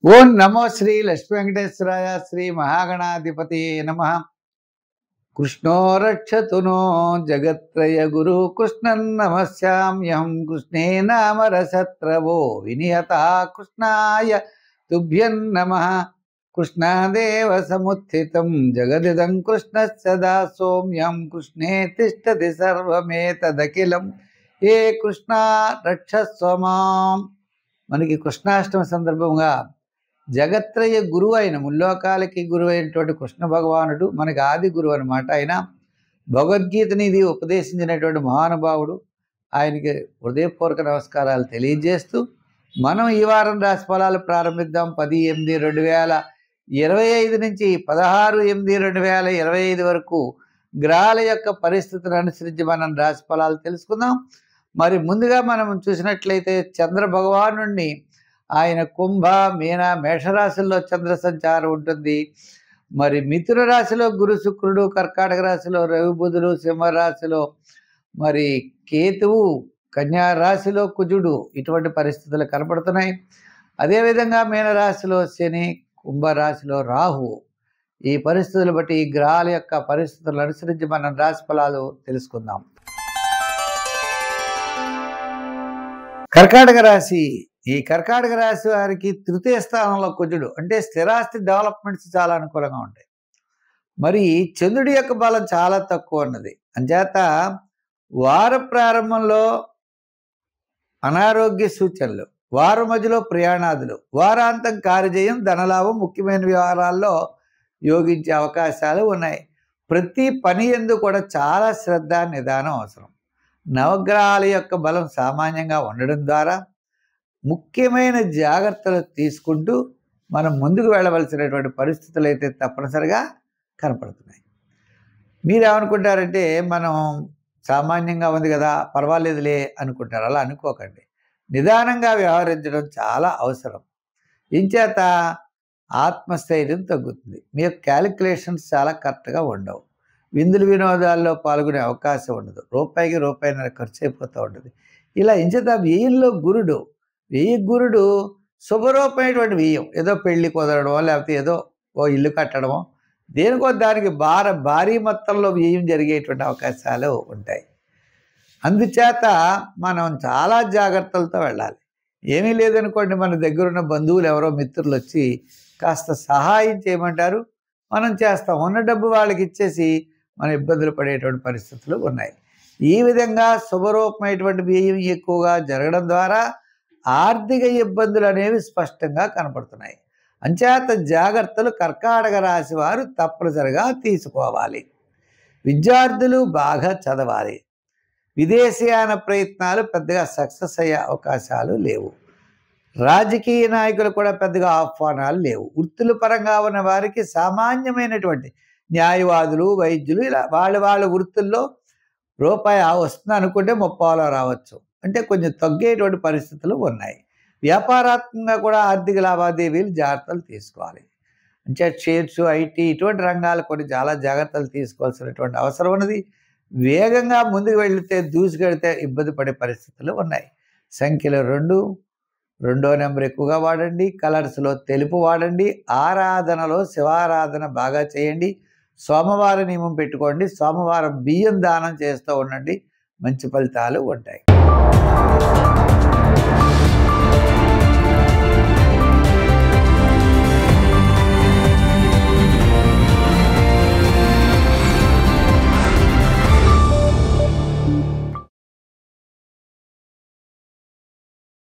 ఓం నమో శ్రీ లక్ష్మీ వెంకటేశ్వరాయ శ్రీ మహాగణాధిపతి నమః. కృష్ణో రక్షతు నో జగత్రయ గురు కృష్ణన్ నమస్యామ్యహం కృష్ణే నామ రసత్రవో వినియత కృష్ణాయ తుభ్యం నమః. కృష్ణాదేవ సముత్థితం జగదిదం కృష్ణస్య దాసోమ్యం కృష్ణే తిష్టతి సర్వమేతదఖిలం ఏ కృష్ణ రక్షస్వ మాం. మనకి కృష్ణాష్టమి సందర్భంగా జగత్రయ గురువు అయిన ముల్లోకాలకి గురువు అయినటువంటి కృష్ణ భగవానుడు మనకి ఆది గురువు అనమాట. ఆయన భగవద్గీతని ఇది ఉపదేశించినటువంటి మహానుభావుడు. ఆయనకి హృదయపూర్వక నమస్కారాలు తెలియజేస్తూ మనం ఈ వారం రాశి ఫలాలు ప్రారంభిద్దాం. 10/8/2025 నుంచి 16/8/2025 వరకు గ్రహాల యొక్క పరిస్థితులను అనుసరించి మనం రాశి ఫలాలు తెలుసుకుందాం. మరి ముందుగా మనం చూసినట్లయితే చంద్ర భగవానుడిని ఆయన కుంభ మీన మేషరాశుల్లో చంద్ర సంచారం ఉంటుంది. మరి మిథున రాశిలో గురు శుక్రుడు, కర్కాటక రాశిలో రవి బుధుడు, సింహరాశిలో మరి కేతువు, కన్యా రాశిలో కుజుడు, ఇటువంటి పరిస్థితులు కనపడుతున్నాయి. అదేవిధంగా మీనరాశిలో శని, కుంభరాశిలో రాహువు. ఈ పరిస్థితులు బట్టి ఈ గ్రహాల యొక్క పరిస్థితులను అనుసరించి మనం రాశి ఫలాలు తెలుసుకుందాం. కర్కాటక రాశి. ఈ కర్కాటక రాశి వారికి తృతీయ స్థానంలో కుజుడు, అంటే స్థిరాస్తి డెవలప్మెంట్స్ చాలా అనుకూలంగా ఉంటాయి. మరి చంద్రుడి యొక్క బలం చాలా తక్కువ ఉన్నది. అంచేత వార ప్రారంభంలో అనారోగ్య సూచనలు, వారం మధ్యలో ప్రయాణాదులు, వారాంతం కార్యజయం, ధనలాభం, ముఖ్యమైన వ్యవహారాల్లో యోగించే అవకాశాలు ఉన్నాయి. ప్రతి పని యందు కూడా చాలా శ్రద్ధ, నిదానం అవసరం. నవగ్రహాల యొక్క బలం సామాన్యంగా ఉండడం ద్వారా ముఖ్యమైన జాగ్రత్తలు తీసుకుంటూ మనం ముందుకు వెళ్ళవలసినటువంటి పరిస్థితులు అయితే తప్పనిసరిగా కనపడుతున్నాయి. మీరేమనుకుంటారంటే మనం సామాన్యంగా ఉంది కదా, పర్వాలేదులే అనుకుంటారు. అలా అనుకోకండి. నిదానంగా వ్యవహరించడం చాలా అవసరం. ఇంచేత ఆత్మస్థైర్యం తగ్గుతుంది. మీ యొక్క క్యాలిక్యులేషన్స్ చాలా కరెక్ట్గా ఉండవు. విందులు వినోదాల్లో పాల్గొనే అవకాశం ఉండదు. రూపాయికి రూపాయిన్నర ఖర్చు అయిపోతూ ఉంటుంది. ఇలా ఇంచేత వ్యయంలో గురుడు, గురుడు శుభరూపమైనటువంటి వ్యయం, ఏదో పెళ్లి కుదరడమో లేకపోతే ఏదో ఓ ఇల్లు కట్టడమో దేనికో దానికి భారీ మొత్తంలో వ్యయం జరిగేటువంటి అవకాశాలు ఉంటాయి. అందుచేత మనం చాలా జాగ్రత్తలతో వెళ్ళాలి. ఏమీ లేదనుకోండి, మన దగ్గరున్న బంధువులు ఎవరో మిత్రులు వచ్చి కాస్త సహాయం చేయమంటారు, మనం చేస్తాం. ఉన్న డబ్బు వాళ్ళకి ఇచ్చేసి మనం ఇబ్బందులు పడేటువంటి పరిస్థితులు ఉన్నాయి. ఈ విధంగా శుభరూపమైనటువంటి వ్యయం ఎక్కువగా జరగడం ద్వారా ఆర్థిక ఇబ్బందులు అనేవి స్పష్టంగా కనపడుతున్నాయి. అంచేత జాగ్రత్తలు కర్కాటక రాశి వారు తప్పనిసరిగా తీసుకోవాలి. విద్యార్థులు బాగా చదవాలి. విదేశీయాన ప్రయత్నాలు పెద్దగా సక్సెస్ అయ్యే అవకాశాలు లేవు. రాజకీయ నాయకులు కూడా పెద్దగా ఆహ్వానాలు లేవు. వృత్తుల పరంగా ఉన్న వారికి సామాన్యమైనటువంటి న్యాయవాదులు, వైద్యులు, ఇలా వాళ్ళ వృత్తుల్లో రూపాయి వస్తుంది అనుకుంటే 30 రావచ్చు. అంటే కొంచెం తగ్గేటువంటి పరిస్థితులు ఉన్నాయి. వ్యాపారాత్మకంగా కూడా ఆర్థిక లావాదేవీలు జాగ్రత్తలు తీసుకోవాలి. అంటే షేర్స్, ఐటీ ఇటువంటి రంగాలు కొన్ని చాలా జాగ్రత్తలు తీసుకోవాల్సినటువంటి అవసరం ఉన్నది. వేగంగా ముందుకు వెళితే దూసుకెడితే ఇబ్బంది పడే పరిస్థితులు ఉన్నాయి. సంఖ్యలో 2, 2వ నెంబర్ ఎక్కువగా వాడండి. కలర్స్లో తెలుపు వాడండి. ఆరాధనలో శివారాధన బాగా చేయండి. సోమవారం నియమం పెట్టుకోండి. సోమవారం బియ్యం దానం చేస్తూ ఉండండి. మంచి ఫలితాలు ఉంటాయి.